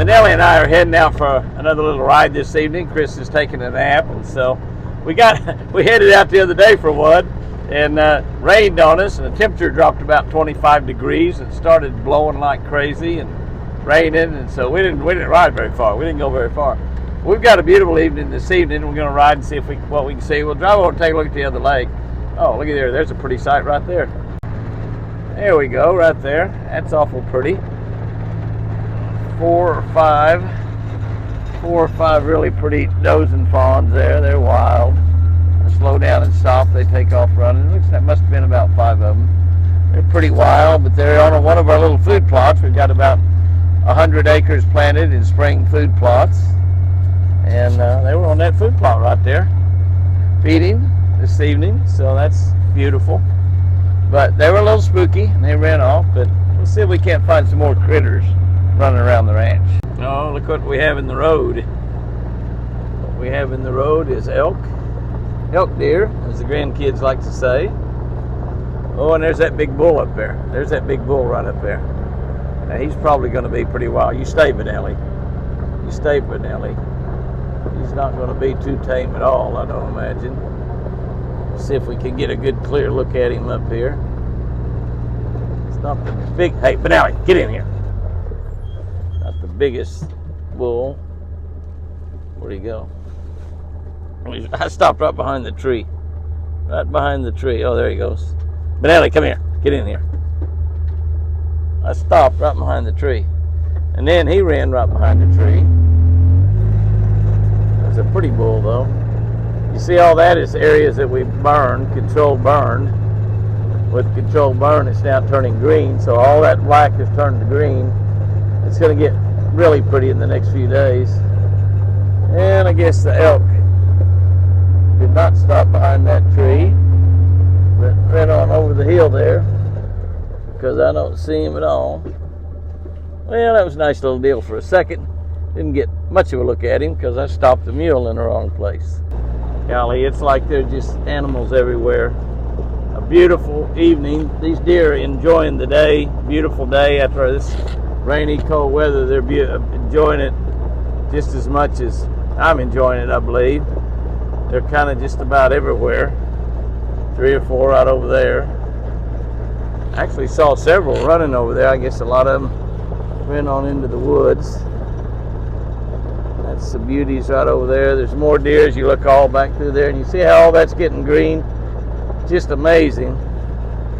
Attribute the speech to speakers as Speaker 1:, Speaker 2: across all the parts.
Speaker 1: Manelli and I are heading out for another little ride this evening. Chris is taking a nap, and so we headed out the other day for one, and rained on us, and the temperature dropped about 25 degrees, and started blowing like crazy and raining, and so we didn't ride very far. We didn't go very far. We've got a beautiful evening this evening. We're going to ride and see what we can see. We'll drive over and take a look at the other lake. Oh, look at there. There's a pretty sight right there. There we go, right there. That's awful pretty. Four or five really pretty does and fawns there. They're wild. They slow down and stop. They take off running. It looks like must have been about 5 of them. They're pretty wild, but they're on one of our little food plots. We've got about 100 acres planted in spring food plots, and they were on that food plot right there, feeding this evening. So that's beautiful. But they were a little spooky, and they ran off. But we'll see if we can't find some more critters running around the ranch. Oh, look what we have in the road. What we have in the road is elk deer, as the grandkids like to say. Oh, and there's that big bull up there. There's that big bull right up there. Now, he's probably going to be pretty wild. You stay, Manelli. You stay, Manelli. He's not going to be too tame at all, I don't imagine. See if we can get a good clear look at him up here. It's not the big... Hey, Manelli, get in here. Not the biggest bull. Where'd he go? I stopped right behind the tree. Right behind the tree. Oh, there he goes. Manelli, come here. Get in here. I stopped right behind the tree. And then he ran right behind the tree. That's a pretty bull, though. You see, all that is areas that we controlled burned. With controlled burn, it's now turning green. So all that black has turned to green. It's going to get really pretty in the next few days. And I guess the elk did not stop behind that tree, but ran on over the hill there, because I don't see him at all. Well, that was a nice little deal for a second. Didn't get much of a look at him because I stopped the mule in the wrong place. Golly, it's like they're just animals everywhere. A beautiful evening. These deer are enjoying the day. Beautiful day after this rainy, cold weather. They're enjoying it just as much as I'm enjoying it, I believe. They're kind of just about everywhere. 3 or 4 right over there. I actually saw several running over there. I guess a lot of them ran on into the woods. That's the beauties right over there. There's more deer as you look all back through there, and you see how all that's getting green. Just amazing.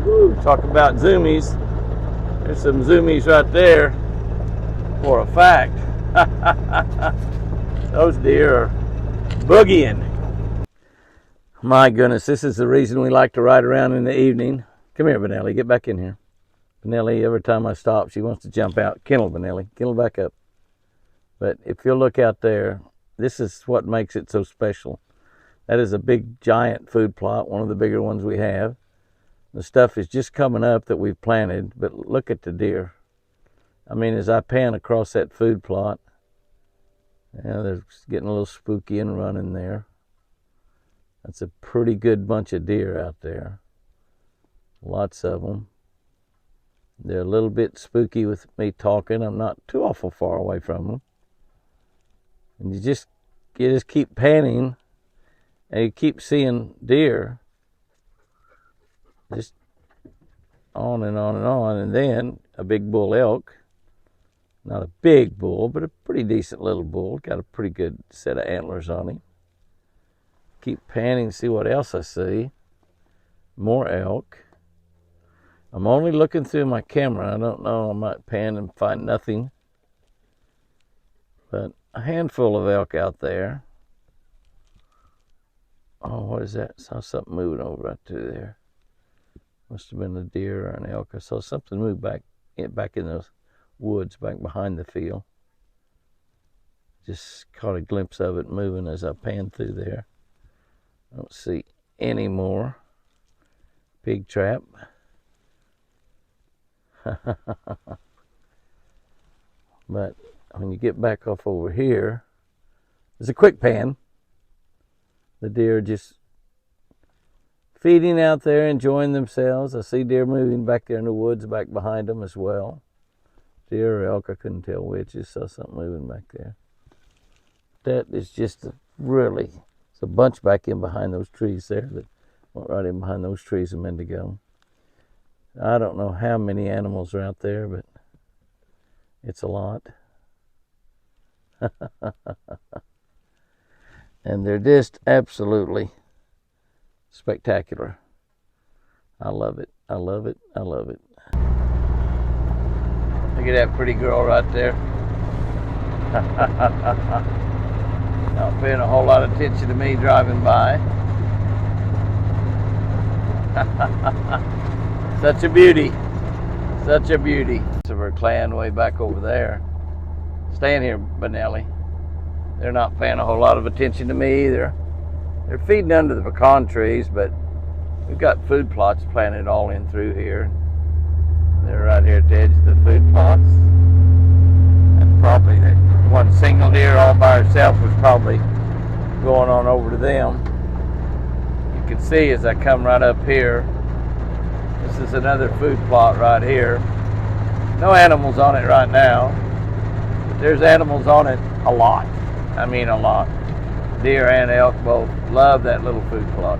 Speaker 1: Woo, talk about zoomies. There's some zoomies right there for a fact. Those deer are boogieing. My goodness, this is the reason we like to ride around in the evening. Come here, Manelli. Get back in here. Manelli, every time I stop, she wants to jump out. Kennel, Manelli. Kennel back up. But if you'll look out there, this is what makes it so special. That is a big, giant food plot, one of the bigger ones we have. The stuff is just coming up that we've planted, but look at the deer. I mean, as I pan across that food plot, they're getting a little spooky and running there. That's a pretty good bunch of deer out there. Lots of them. They're a little bit spooky with me talking. I'm not too awful far away from them. And you just keep panning, and you keep seeing deer. Just on and on and on. And then a big bull elk. Not a big bull, but a pretty decent little bull. Got a pretty good set of antlers on him. Keep panning to see what else I see. More elk. I'm only looking through my camera. I don't know. I might pan and find nothing. But a handful of elk out there. Oh, what is that? I saw something moving over right through there. Must have been a deer or an elk. I saw something move back in those woods back behind the field. Just caught a glimpse of it moving as I panned through there. I don't see any more. Pig trap. But when you get back off over here, there's a quick pan. The deer are just feeding out there, enjoying themselves. I see deer moving back there in the woods back behind them as well. deer or elk, I couldn't tell which. Just saw something moving back there. That is just it's a bunch back in behind those trees there that went right in behind those trees a minute ago. I don't know how many animals are out there, but it's a lot. And they're just absolutely spectacular. I love it. I love it. I love it. Look at that pretty girl right there. Not paying a whole lot of attention to me driving by. Such a beauty. Such a beauty. Of her clan way back over there. Staying here, Benelli. They're not paying a whole lot of attention to me either. They're feeding under the pecan trees, but we've got food plots planted all in through here. They're right here at the edge of the food plots. And probably that one single deer all by herself was probably going on over to them. You can see as I come right up here, this is another food plot right here. No animals on it right now, but there's animals on it a lot. I mean a lot. Deer and elk both love that little food plot.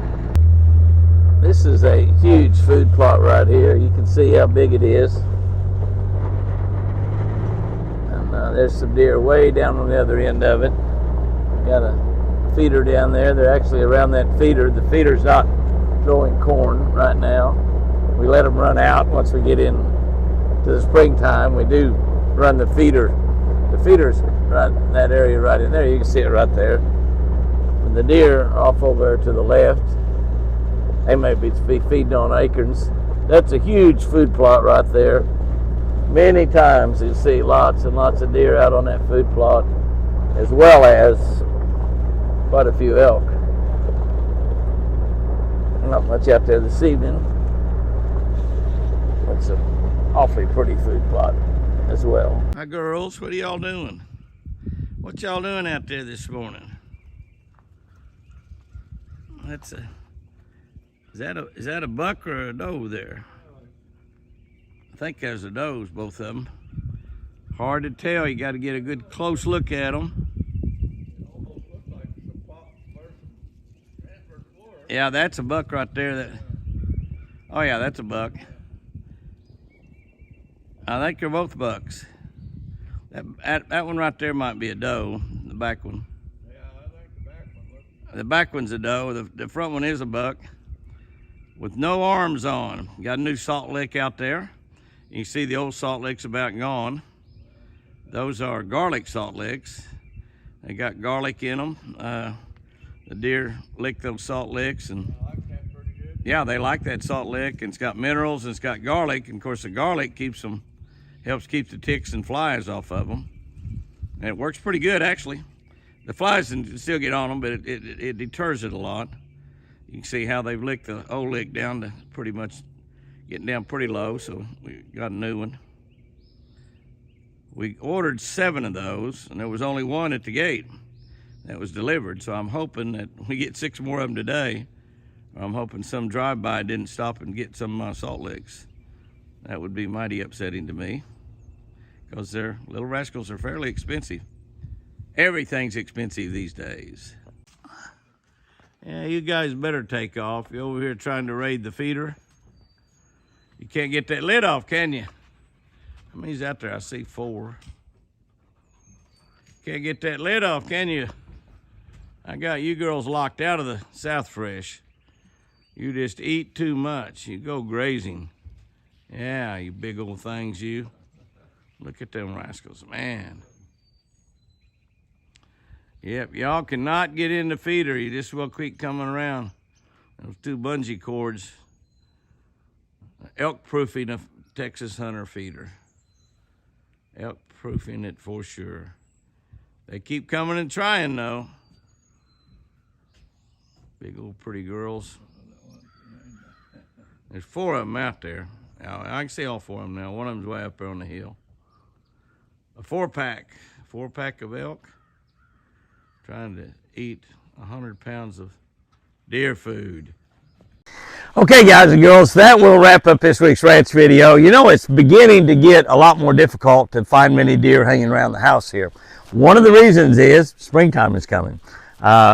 Speaker 1: This is a huge food plot right here. You can see how big it is. And there's some deer way down on the other end of it. Got a feeder down there. They're actually around that feeder. The feeder's not throwing corn right now. We let them run out once we get in to the springtime. We do run the feeder. The feeder's right in that area right in there. You can see it right there. And the deer are off over to the left. They may be feeding on acorns. That's a huge food plot right there. Many times you see lots and lots of deer out on that food plot, as well as quite a few elk. Not much out there this evening. It's an awfully pretty food plot as well. Hi girls, what are y'all doing? What y'all doing out there this morning? Is that a buck or a doe there? I think there's a does, both of them. Hard to tell. You got to get a good close look at them. Yeah, that's a buck right there. Oh yeah, that's a buck. I think they're both bucks. That one right there might be a doe. The back one. Yeah, I think the back one. The back one's a doe. The front one is a buck with no arms on. Got a new salt lick out there. You can see the old salt lick's about gone. Those are garlic salt licks. They got garlic in them. The deer lick those salt licks, and yeah, they like that salt lick. And it's got minerals and it's got garlic. And of course, the garlic helps keep the ticks and flies off of them. And it works pretty good, actually. The flies can still get on them, but it deters it a lot. You can see how they've licked the old lick down to pretty much getting down pretty low, so we got a new one. We ordered 7 of those, and there was only one at the gate that was delivered, so I'm hoping that we get 6 more of them today. I'm hoping some drive-by didn't stop and get some of my salt licks. That would be mighty upsetting to me, because their little rascals are fairly expensive. Everything's expensive these days. Yeah, you guys better take off. You're over here trying to raid the feeder. You can't get that lid off, can you? How many's out there? I see 4. Can't get that lid off, can you? I got you girls locked out of the South Fresh. You just eat too much. You go grazing. Yeah, you big old things, you. Look at them rascals, man. Yep, y'all cannot get in the feeder. You just will keep coming around. Those 2 bungee cords. Elk proofing a Texas hunter feeder. Elk proofing it for sure. They keep coming and trying though. Big old pretty girls. There's 4 of them out there. Now, I can see all 4 of them now. One of them's way up there on the hill. A 4-pack of elk. Trying to eat 100 pounds of deer food. Okay, guys and girls, that will wrap up this week's ranch video. You know, it's beginning to get a lot more difficult to find many deer hanging around the house here. One of the reasons is springtime is coming.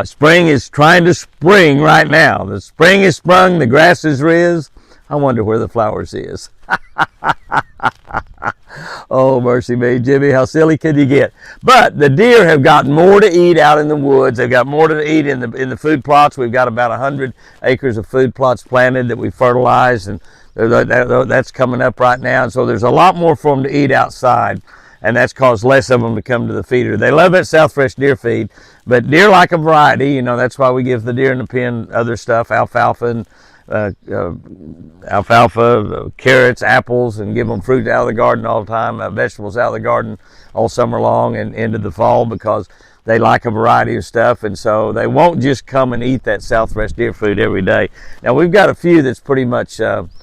Speaker 1: Spring is trying to spring right now. The spring is sprung, the grass is riz. I wonder where the flowers is. Oh, mercy me, Jimmy, how silly can you get? But the deer have got more to eat out in the woods. They've got more to eat in the food plots. We've got about 100 acres of food plots planted that we fertilized, and that's coming up right now. And so there's a lot more for them to eat outside, and that's caused less of them to come to the feeder. They love that South Fresh deer feed, but deer like a variety. You know, that's why we give the deer in the pen other stuff, alfalfa and carrots, apples, and give them fruit out of the garden all the time, vegetables out of the garden all summer long and into the fall, because they like a variety of stuff, and so they won't just come and eat that South Fresh deer food every day. Now, we've got a few that's pretty much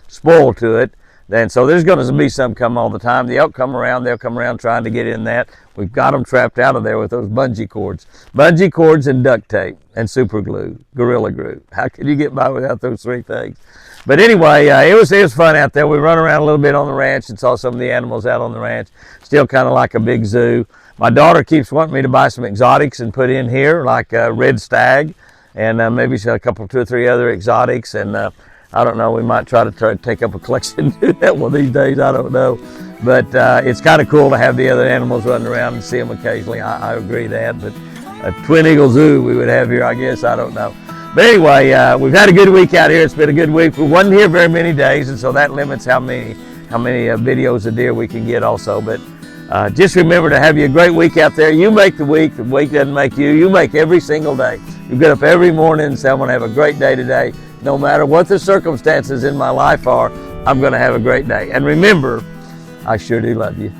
Speaker 1: spoiled to it, and so there's going to be some come all the time. The elk come around, they'll come around trying to get in that. We've got them trapped out of there with those bungee cords and duct tape and super glue, Gorilla Glue. How could you get by without those three things? But anyway, it was fun out there. We run around a little bit on the ranch and saw some of the animals out on the ranch. Still kind of like a big zoo. My daughter keeps wanting me to buy some exotics and put in here, like red stag, and maybe a couple, 2 or 3 other exotics. And I don't know, we might try to take up a collection and do that one these days. I don't know. But it's kind of cool to have the other animals running around and see them occasionally. I agree that. But a Twin Eagle Zoo we would have here, I guess. I don't know. But anyway, we've had a good week out here. It's been a good week. We wasn't here very many days, and so that limits how many videos of deer we can get also. But just remember to have you a great week out there. You make the week doesn't make you. You make every single day. You get up every morning and say, I'm going to have a great day today. No matter what the circumstances in my life are, I'm going to have a great day. And remember, I sure do love you.